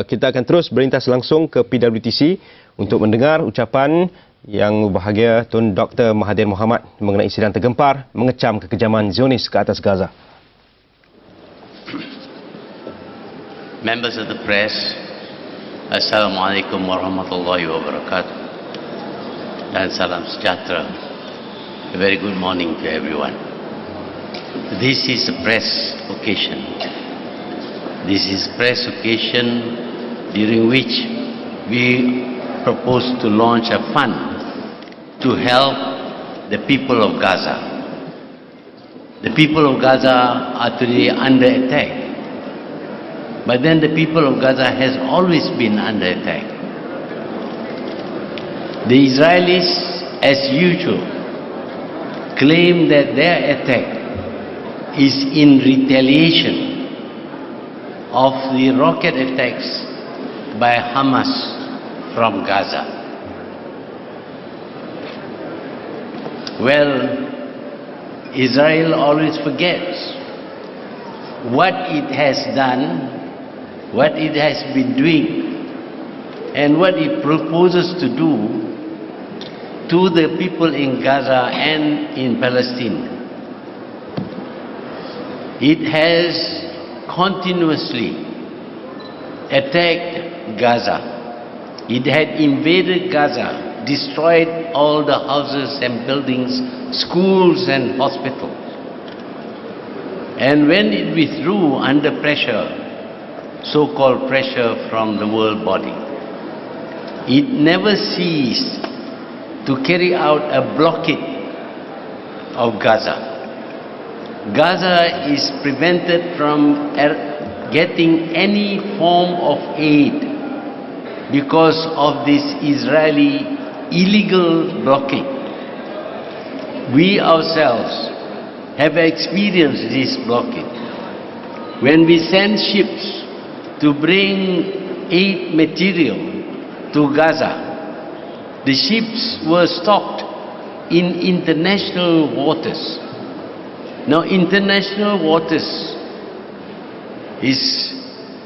kita akan terus berintas langsung ke PWTC untuk mendengar ucapan yang berbahagia Tun Dr Mahathir Mohamad mengenai sidang tergempar mengecam kekejaman Zionis ke atas Gaza. Members of the press, Assalamualaikum warahmatullahi wabarakatuh dan salam sejahtera. A very good morning to everyone. This is a press occasion. This is a press occasion during which we propose to launch a fund to help the people of Gaza. The people of Gaza are today under attack. But then the people of Gaza has always been under attack. The Israelis, as usual, claim that their attack is in retaliation of the rocket attacks by Hamas from Gaza. Well, Israel always forgets what it has done, what it has been doing, and what it proposes to do to the people in Gaza and in Palestine. It has continuously attacked Gaza. It had invaded Gaza, destroyed all the houses and buildings, schools and hospitals. And when it withdrew under pressure, so-called pressure from the world body, it never ceased to carry out a blockade of Gaza. Gaza is prevented from getting any form of aid because of this Israeli illegal blockade. We ourselves have experienced this blockade. When we send ships to bring aid material to Gaza, the ships were stopped in international waters. Now, international waters is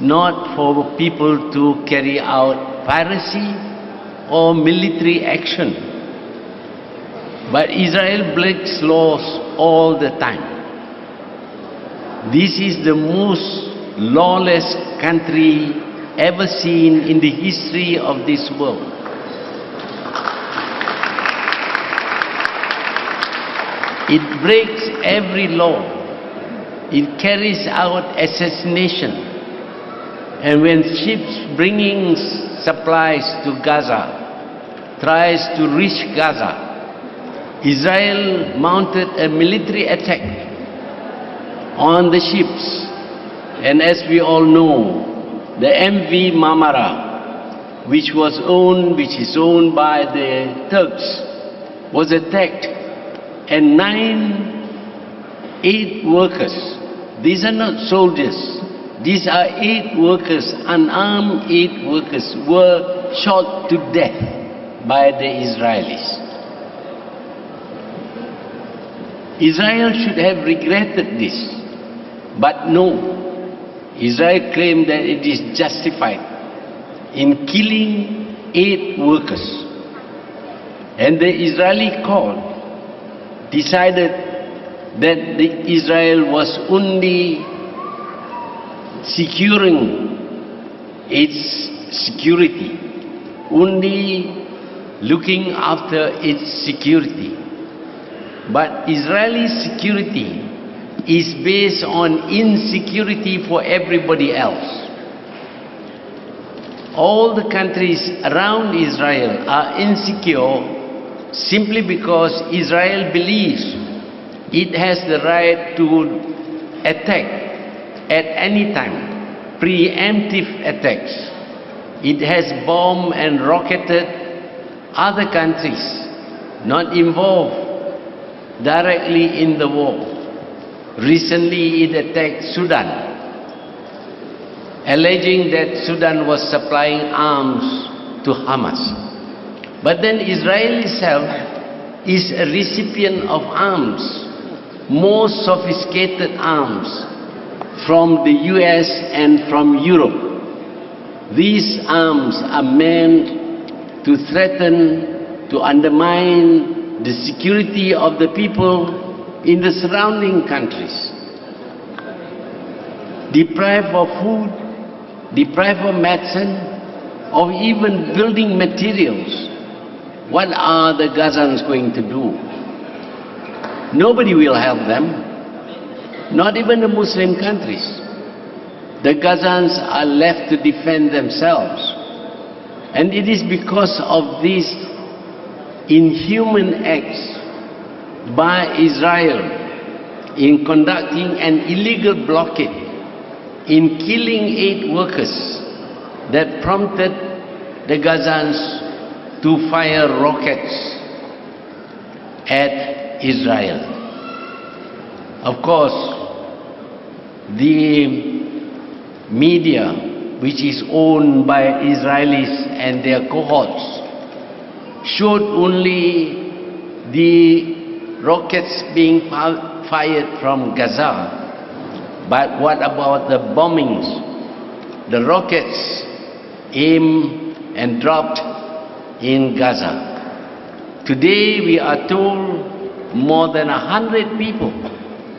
not for people to carry out piracy or military action. But Israel breaks laws all the time. This is the most lawless country ever seen in the history of this world. It breaks every law. It carries out assassination. And when ships bringing supplies to Gaza tries to reach Gaza, Israel mounted a military attack on the ships. And as we all know, the MV Marmara, which is owned by the Turks, was attacked, and 8 workers, these are not soldiers, these are 8 workers, unarmed 8 workers, were shot to death by the Israelis. Israel should have regretted this, but no. Israel claimed that it is justified in killing 8 workers. And the Israeli court decided that Israel was only securing its security, only looking after its security. But Israeli security is based on insecurity for everybody else. All the countries around Israel are insecure simply because Israel believes it has the right to attack at any time, preemptive attacks. It has bombed and rocketed other countries not involved directly in the war. Recently it attacked Sudan, alleging that Sudan was supplying arms to Hamas. But then Israel itself is a recipient of arms, more sophisticated arms from the US and from Europe. These arms are meant to threaten, to undermine the security of the people in the surrounding countries. Deprived of food, deprived of medicine, of even building materials, what are the Gazans going to do? Nobody will help them, not even the Muslim countries. The Gazans are left to defend themselves. And it is because of these inhuman acts by Israel in conducting an illegal blockade, in killing 8 workers, that prompted the Gazans to fire rockets at Israel. Of course, the media, which is owned by Israelis and their cohorts, showed only the rockets being fired from Gaza. But what about the bombings? The rockets aimed and dropped in Gaza. Today we are told more than 100 people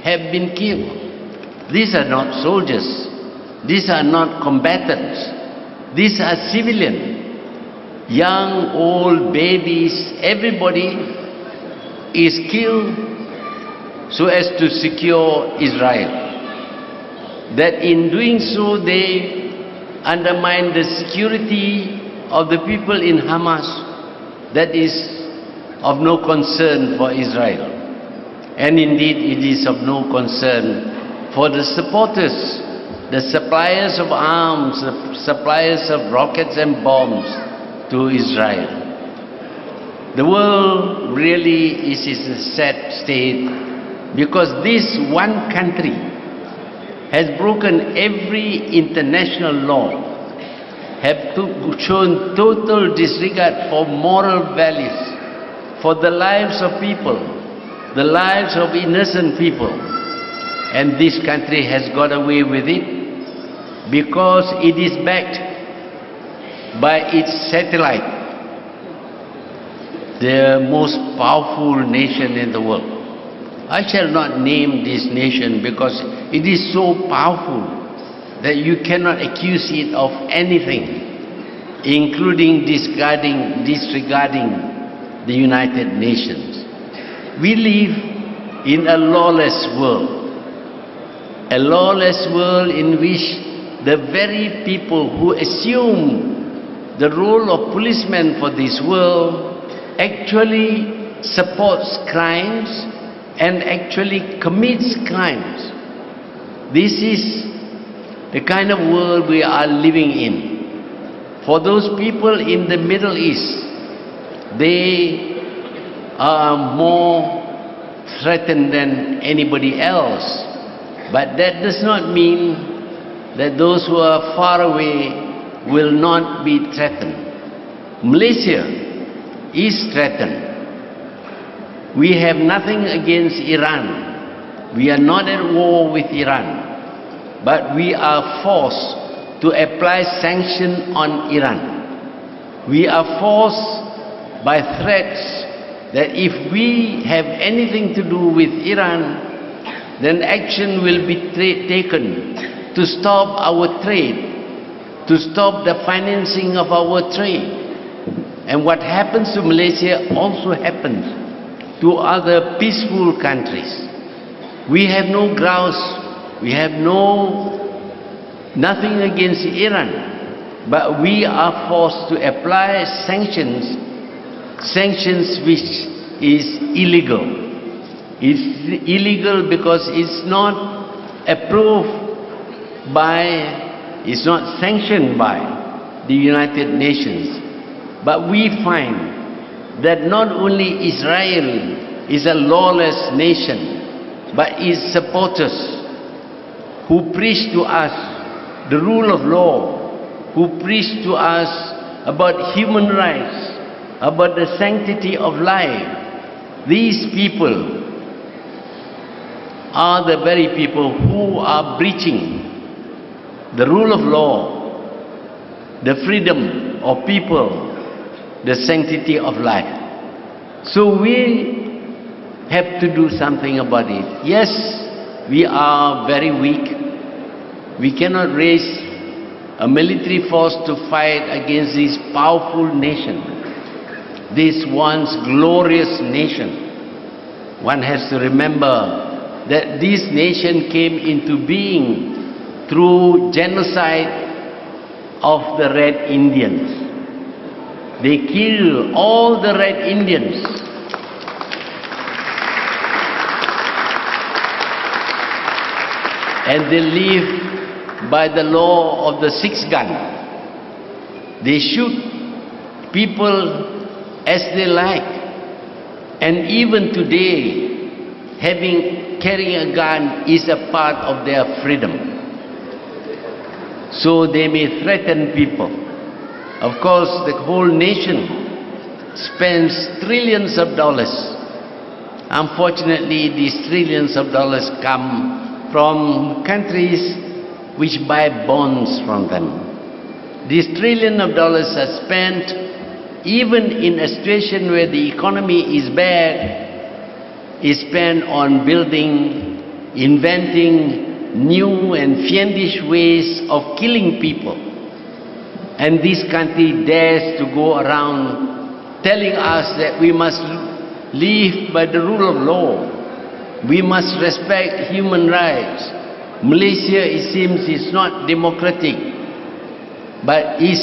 have been killed. These are not soldiers. These are not combatants. These are civilians. Young, old, babies, everybody is killed so as to secure Israel. That in doing so they undermine the security of the people in Hamas. That is of no concern for Israel. And indeed it is of no concern for the supporters, the suppliers of arms, the suppliers of rockets and bombs to Israel. The world really is in a sad state because this one country has broken every international law, have shown total disregard for moral values, for the lives of people, the lives of innocent people. And this country has got away with it because it is backed by its satellite, the most powerful nation in the world. I shall not name this nation because it is so powerful that you cannot accuse it of anything, including disregarding the United Nations. We live in a lawless world in which the very people who assume the role of policemen for this world actually supports crimes and actually commits crimes. This is the kind of world we are living in. For those people in the Middle East, they are more threatened than anybody else. But that does not mean that those who are far away will not be threatened. Malaysia is threatened. We have nothing against Iran. We are not at war with Iran. But we are forced to apply sanctions on Iran. We are forced by threats that if we have anything to do with Iran, then action will be taken to stop our trade, to stop the financing of our trade. And what happens to Malaysia also happens to other peaceful countries. We have no grounds, we have nothing against Iran, but we are forced to apply sanctions which is illegal. It's illegal because it's not approved by, it's not sanctioned by the United Nations. But we find that not only Israel is a lawless nation, but its supporters who preach to us the rule of law, who preach to us about human rights, about the sanctity of life. These people are the very people who are breaching the rule of law, the freedom of people, the sanctity of life. So we have to do something about it. Yes, we are very weak. We cannot raise a military force to fight against this powerful nation, this once glorious nation. One has to remember that this nation came into being through genocide of the Red Indians. They killed all the Red Indians. And they live by the law of the six gun. They shoot people as they like. And even today, carrying a gun is a part of their freedom. So they may threaten people. Of course, the whole nation spends trillions of dollars. Unfortunately, these trillions of dollars come from countries which buy bonds from them. These trillions of dollars are spent even in a situation where the economy is bad, is spent on building, inventing new and fiendish ways of killing people. And this country dares to go around telling us that we must live by the rule of law. We must respect human rights. Malaysia, it seems, is not democratic. But is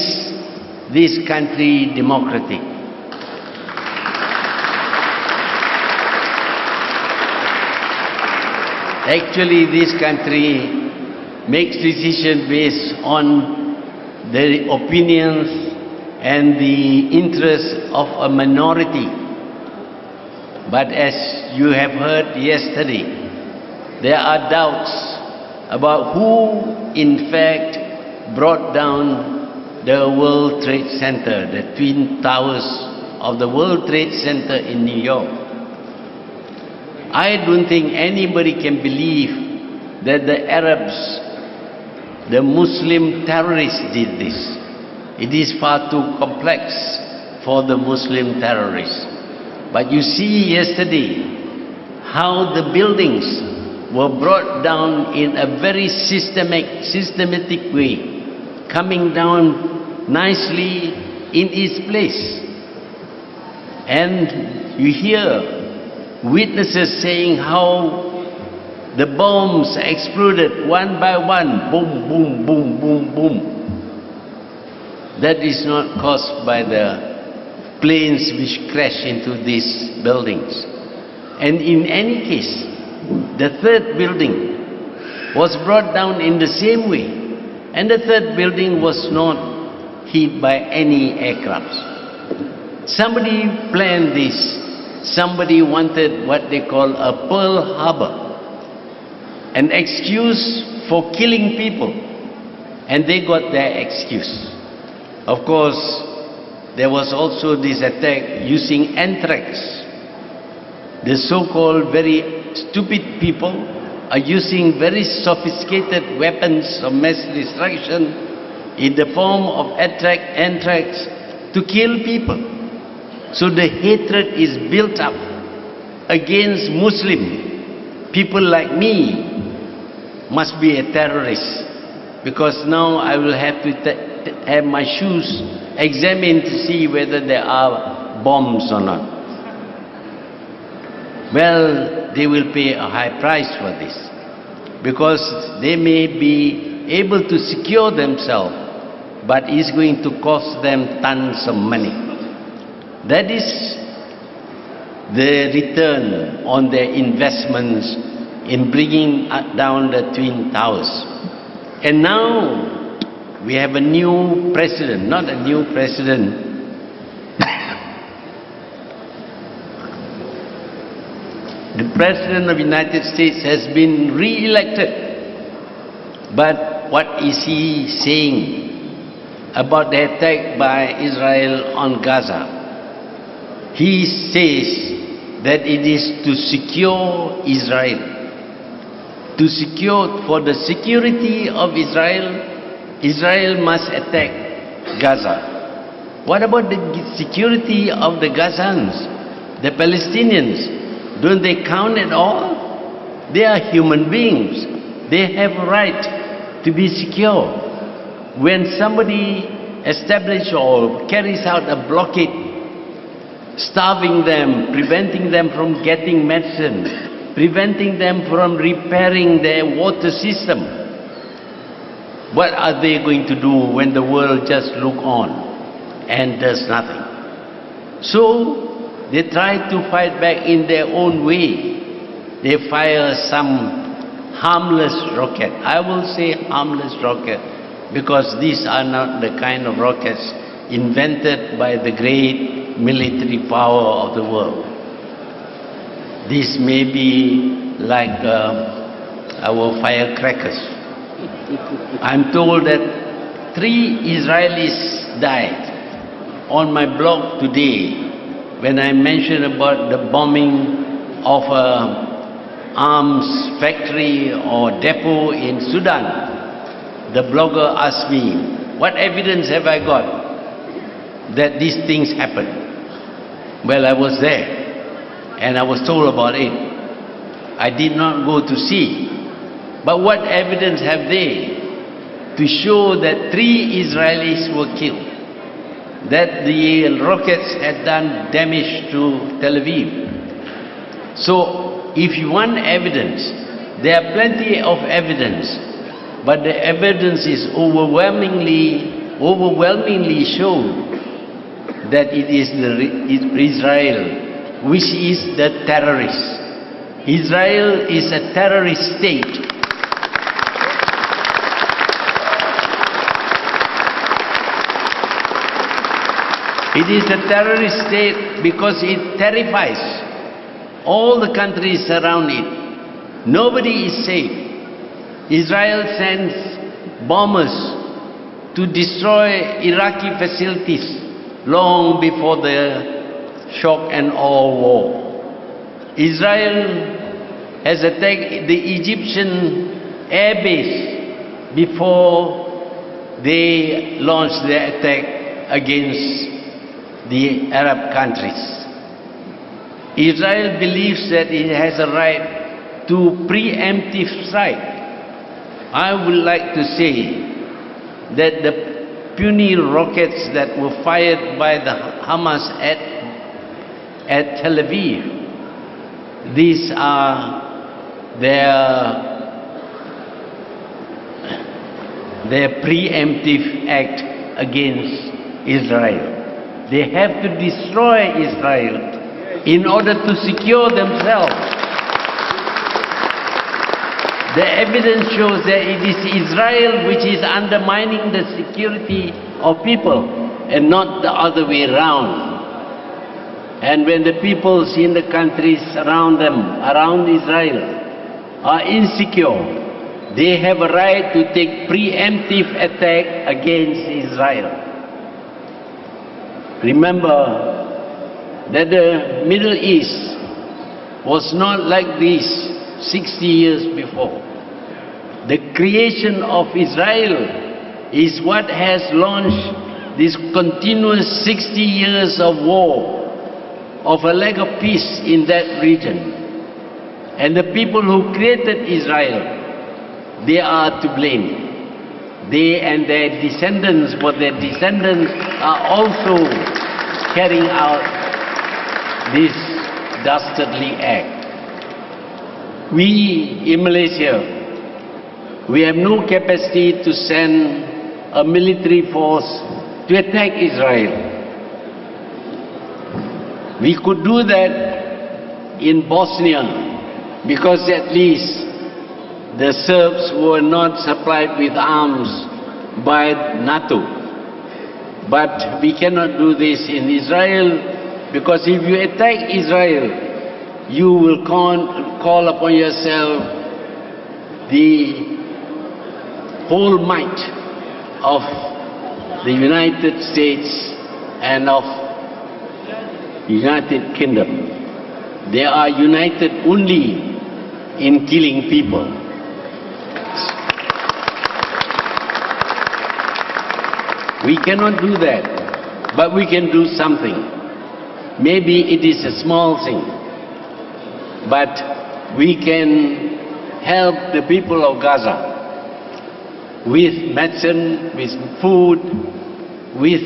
this country democratic? Actually, this country makes decisions based on the opinions and the interests of a minority. But as you have heard yesterday, there are doubts about who in fact brought down the World Trade Center, the Twin Towers of the World Trade Center in New York. I don't think anybody can believe that the Arabs, the Muslim terrorists did this. It is far too complex for the Muslim terrorists. But you see yesterday how the buildings were brought down in a very systematic way, coming down nicely in its place. And you hear witnesses saying how the bombs exploded one by one, boom, boom, boom, boom, boom. That is not caused by the planes which crash into these buildings. And in any case, the third building was brought down in the same way. And the third building was not hit by any aircrafts. Somebody planned this. Somebody wanted what they call a Pearl Harbor, an excuse for killing people, and they got their excuse. Of course, there was also this attack using anthrax. The so-called very stupid people are using very sophisticated weapons of mass destruction in the form of anthrax to kill people. So the hatred is built up against Muslim. People like me must be a terrorist, because now I will have to have my shoes examined to see whether there are bombs or not. Well, they will pay a high price for this, because they may be able to secure themselves, but it's going to cost them tons of money. That is the return on their investments in bringing down the Twin Towers. And now we have a new president, not a new president. The President of the United States has been re-elected. But what is he saying about the attack by Israel on Gaza? He says that it is to secure Israel. To secure, for the security of Israel, Israel must attack Gaza. What about the security of the Gazans, the Palestinians? Don't they count at all? They are human beings. They have a right to be secure. When somebody establishes or carries out a blockade, starving them, preventing them from getting medicine, preventing them from repairing their water system, what are they going to do when the world just look on and does nothing? So they try to fight back in their own way. They fire some harmless rocket. I will say harmless rocket because these are not the kind of rockets invented by the great military power of the world. This may be like our firecrackers. I'm told that 3 Israelis died. On my blog today, when I mentioned about the bombing of an arms factory or depot in Sudan, the blogger asked me, what evidence have I got that these things happen? Well, I was there and I was told about it. I did not go to see. But what evidence have they to show that 3 Israelis were killed, that the rockets had done damage to Tel Aviv? So if you want evidence, there are plenty of evidence, but the evidence is overwhelmingly shown that it is Israel which is the terrorist. Israel is a terrorist state. It is a terrorist state because it terrifies all the countries around it. Nobody is safe. Israel sends bombers to destroy Iraqi facilities long before the shock and awe war. Israel has attacked the Egyptian air base before they launched their attack against the Arab countries. Israel believes that it has a right to preemptive strike. I would like to say that the puny rockets that were fired by the Hamas at Tel Aviv, these are their preemptive act against Israel. They have to destroy Israel in order to secure themselves. The evidence shows that it is Israel which is undermining the security of people and not the other way around. And when the peoples in the countries around them, around Israel, are insecure, they have a right to take preemptive attack against Israel. Remember that the Middle East was not like this 60 years before. The creation of Israel is what has launched this continuous 60 years of war, of a lack of peace in that region. And the people who created Israel, they are to blame. They and their descendants, but their descendants are also carrying out this dastardly act. We in Malaysia, we have no capacity to send a military force to attack Israel. We could do that in Bosnia because at least the Serbs were not supplied with arms by NATO. But we cannot do this in Israel because if you attack Israel, you will call upon yourself the whole might of the United States and of the United Kingdom. They are united only in killing people. We cannot do that, but we can do something. Maybe it is a small thing, but we can help the people of Gaza with medicine, with food, with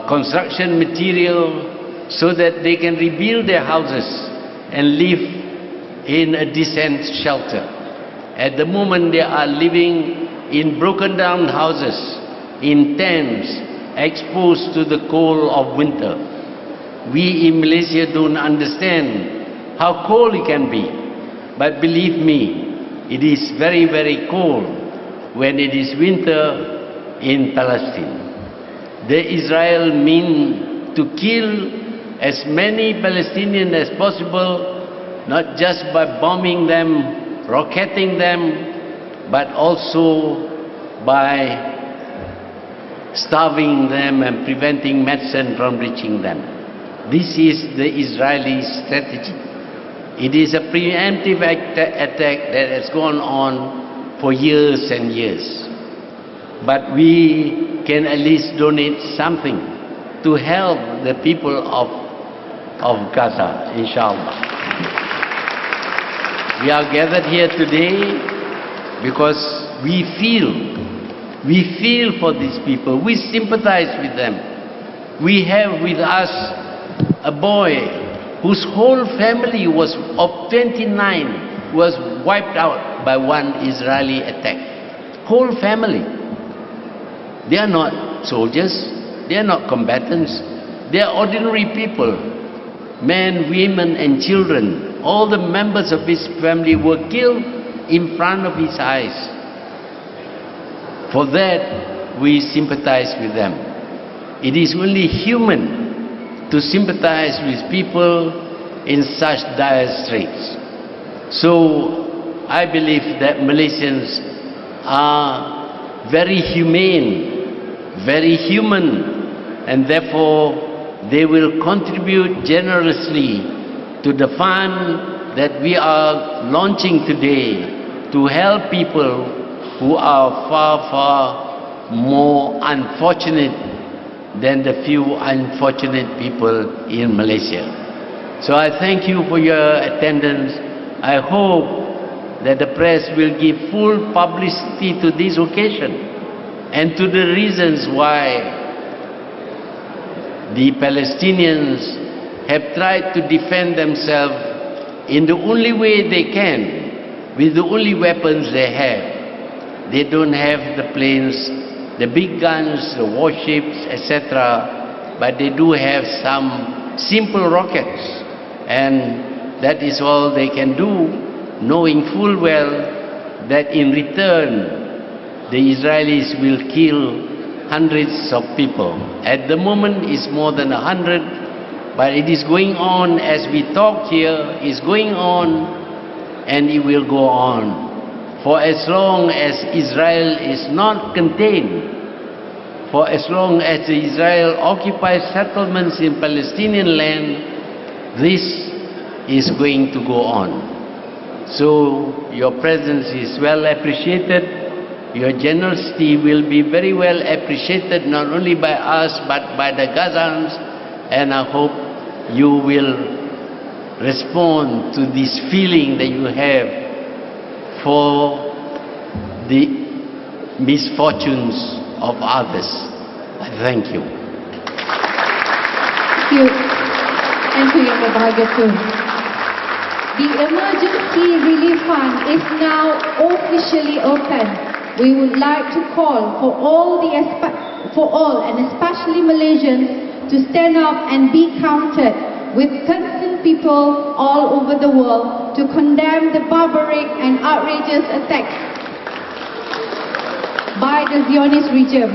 construction material, so that they can rebuild their houses and live in a decent shelter. At the moment they are living in broken down houses, in tents, exposed to the cold of winter. We in Malaysia don't understand how cold it can be, but believe me, it is very, very cold when it is winter in Palestine. The Israel mean to kill as many Palestinians as possible, not just by bombing them, rocketing them, but also by starving them and preventing medicine from reaching them. This is the Israeli strategy. It is a preemptive attack that has gone on for years and years. But we can at least donate something to help the people of Gaza, inshallah. We are gathered here today because we feel for these people. We sympathize with them. We have with us a boy whose whole family was of 29 was wiped out by one Israeli attack. Whole family. They are not soldiers. They are not combatants. They are ordinary people. Men, women and children. All the members of his family were killed in front of his eyes. For that, we sympathize with them. It is only human to sympathize with people in such dire straits. So, I believe that Malaysians are very humane, very human, and therefore they will contribute generously to the fund that we are launching today to help people who are far, far more unfortunate than the few unfortunate people in Malaysia. So I thank you for your attendance. I hope that the press will give full publicity to this occasion and to the reasons why the Palestinians have tried to defend themselves in the only way they can, with the only weapons they have. They don't have the planes, the big guns, the warships, etc. But they do have some simple rockets, and that is all they can do, knowing full well that in return the Israelis will kill hundreds of people. At the moment it's more than 100, but it is going on as we talk here, it's going on, and it will go on. For as long as Israel is not contained, for as long as Israel occupies settlements in Palestinian land, this is going to go on. So your presence is well appreciated. Your generosity will be very well appreciated, not only by us but by the Gazans, and I hope you will respond to this feeling that you have for the misfortunes of others. I thank you. Thank you. Thank you, Yang Berbahagia Tun. The Emergency Relief Fund is now officially open. We would like to call for all and especially Malaysians to stand up and be counted with concerned people all over the world to condemn the barbaric and outrageous attacks by the Zionist regime.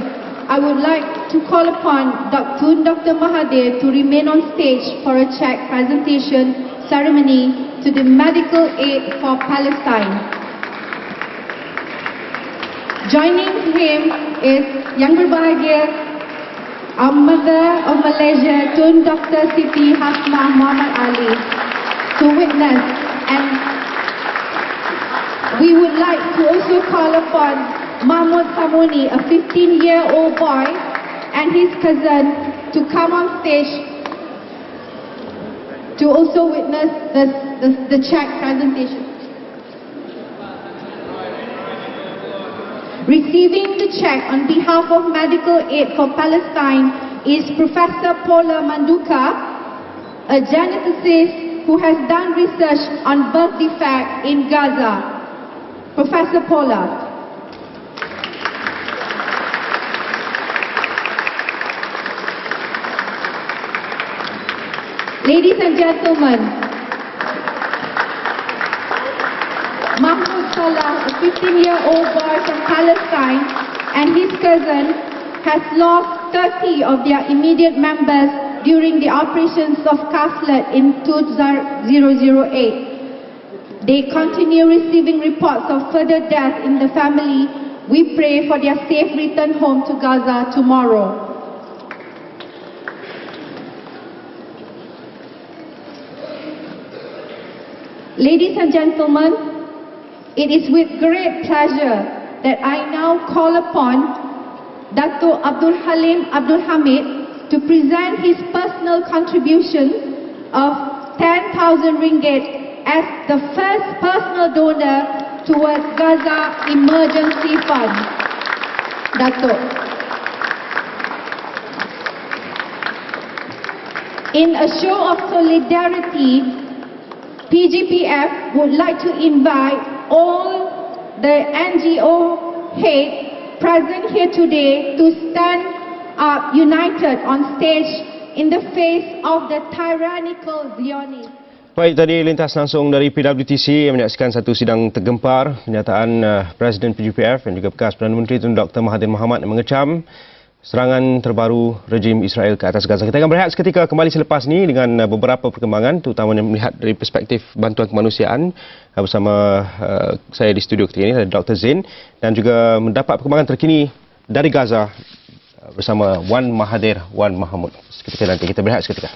I would like to call upon Tun Dr Mahathir to remain on stage for a check presentation ceremony to the Medical Aid for Palestine. Joining him is Yang Berbahagia our Mother of Malaysia, Tun Dr Siti Hasmah Muhammad Ali, to witness, and we would like to also call upon Mahmud Samoni, a 15-year-old boy, and his cousin to come on stage to also witness the check presentation. Receiving the check on behalf of Medical Aid for Palestine is Professor Paula Manduka, a geneticist who has done research on birth defect in Gaza. Professor Paula. Ladies and gentlemen, Mahmoud Salah, a 15-year-old boy from Palestine, and his cousin has lost 30 of their immediate members during the operations of Kaslet in 2008. They continue receiving reports of further death in the family. We pray for their safe return home to Gaza tomorrow. Ladies and gentlemen, it is with great pleasure that I now call upon Dr. Abdul Halim Abdul Hamid to present his personal contribution of 10,000 ringgit as the first personal donor towards Gaza Emergency Fund. Dato'. In a show of solidarity, PGPF would like to invite all the NGO heads present here today to stand up united on stage in the face of the tyrannical Zionists. Baik, tadi lintas langsung dari PWTC yang menyaksikan satu sidang tergempar pernyataan Presiden PGPF dan juga bekas Perdana Menteri Tun Dr Mahathir Mohamad mengecam serangan terbaru rejim Israel ke atas Gaza. Kita akan berehat seketika kembali selepas ini dengan beberapa perkembangan, terutamanya melihat dari perspektif bantuan kemanusiaan bersama saya di studio ketika ini, ada Dr. Zain, dan juga mendapat perkembangan terkini dari Gaza bersama Wan Mahathir Wan Mahamud. Seketika nanti kita berehat seketika.